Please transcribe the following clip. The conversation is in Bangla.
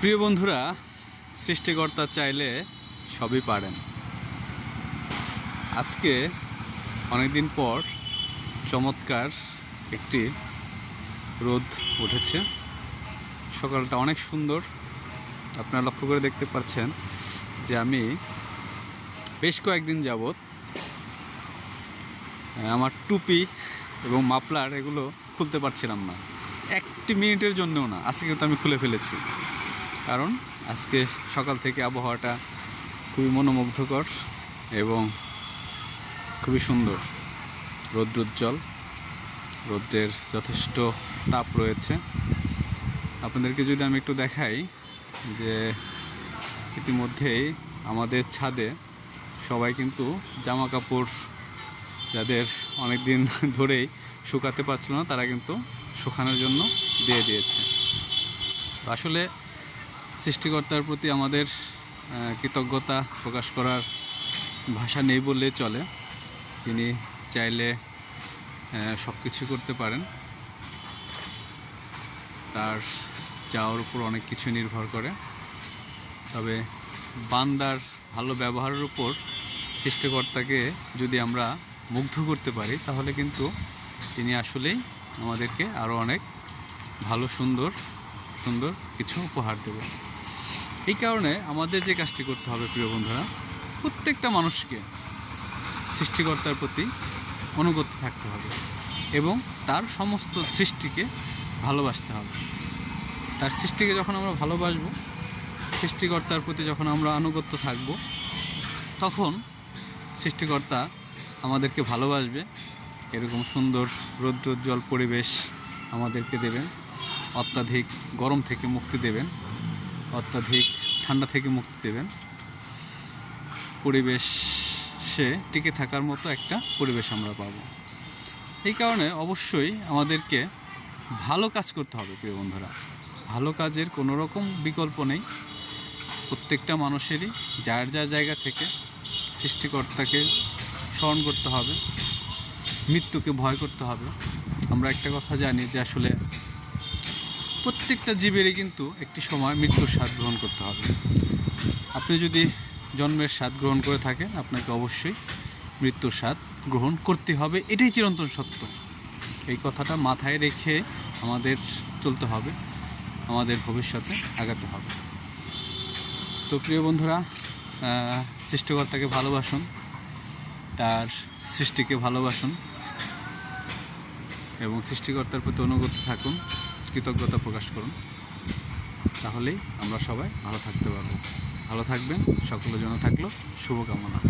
প্রিয় বন্ধুরা, সৃষ্টিকর্তা চাইলে সবই পারেন। আজকে অনেকদিন পর চমৎকার একটি রোদ উঠেছে। সকালটা অনেক সুন্দর। আপনারা লক্ষ্য করে দেখতে পাচ্ছেন যে আমি বেশ কয়েকদিন যাবৎ আমার টুপি এবং মাফলার এগুলো খুলতে পারছিলাম না, একটি মিনিটের জন্যও না। আজকে কিন্তু আমি খুলে ফেলেছি, কারণ আজকে সকাল থেকে আবহাওয়াটা খুবই মনোমুগ্ধকর এবং খুবই সুন্দর। রৌদ্রোজ্জ্বল, রৌদ্রের যথেষ্ট তাপ রয়েছে। আপনাদেরকে যদি আমি একটু দেখাই যে ইতিমধ্যেই আমাদের ছাদে সবাই কিন্তু জামা কাপড় যাদের অনেক দিন ধরেই শুকাতে পারছিল না, তারা কিন্তু শুকানোর জন্য দিয়ে দিয়েছে। তো আসলে সৃষ্টিকর্তার প্রতি আমাদের কৃতজ্ঞতা প্রকাশ করার ভাষা নেই বললে চলে। তিনি চাইলে সব কিছু করতে পারেন। তার চাওয়ার উপর অনেক কিছু নির্ভর করে, তবে বান্দার ভালো ব্যবহারের উপর সৃষ্টিকর্তাকে যদি আমরা মুগ্ধ করতে পারি, তাহলে কিন্তু তিনি আসলেই আমাদেরকে আরও অনেক ভালো সুন্দর সুন্দর কিছু উপহার দেবেন। এই কারণে আমাদের যে কাজটি করতে হবে প্রিয় বন্ধুরা, প্রত্যেকটা মানুষকে সৃষ্টিকর্তার প্রতি অনুগত থাকতে হবে এবং তার সমস্ত সৃষ্টিকে ভালোবাসতে হবে। তার সৃষ্টিকে যখন আমরা ভালোবাসবো, সৃষ্টিকর্তার প্রতি যখন আমরা আনুগত্য থাকব, তখন সৃষ্টিকর্তা আমাদেরকে ভালোবাসবে। এরকম সুন্দর রৌদ্রোজ্জ্বল পরিবেশ আমাদেরকে দেবেন, অত্যাধিক গরম থেকে মুক্তি দেবেন, অত্যাধিক ঠান্ডা থেকে মুক্তি দেবেন। পরিবেশে টিকে থাকার মতো একটা পরিবেশ আমরা পাব। এই কারণে অবশ্যই আমাদেরকে ভালো কাজ করতে হবে প্রিয় বন্ধুরা। ভালো কাজের কোনো রকম বিকল্প নেই। প্রত্যেকটা মানুষেরই যার যার জায়গা থেকে সৃষ্টিকর্তাকে স্মরণ করতে হবে, মৃত্যুকে ভয় করতে হবে। আমরা একটা কথা জানি যে আসলে প্রত্যেকটা জীবেরই কিন্তু একটি সময় মৃত্যুর স্বাদ গ্রহণ করতে হবে। আপনি যদি জন্মের স্বাদ গ্রহণ করে থাকেন, আপনাকে অবশ্যই মৃত্যুর স্বাদ গ্রহণ করতে হবে। এটাই চিরন্তন সত্য। এই কথাটা মাথায় রেখে আমাদের চলতে হবে, আমাদের ভবিষ্যতে আগাতে হবে। তো প্রিয় বন্ধুরা, সৃষ্টিকর্তাকে ভালোবাসুন, তার সৃষ্টিকে ভালোবাসুন এবং সৃষ্টিকর্তার প্রতি অনুগত থাকুন, কৃতজ্ঞতা প্রকাশ করুন। তাহলেই আমরা সবাই ভালো থাকতে পারবো। ভালো থাকবেন। সকলের জন্য থাকলো শুভকামনা।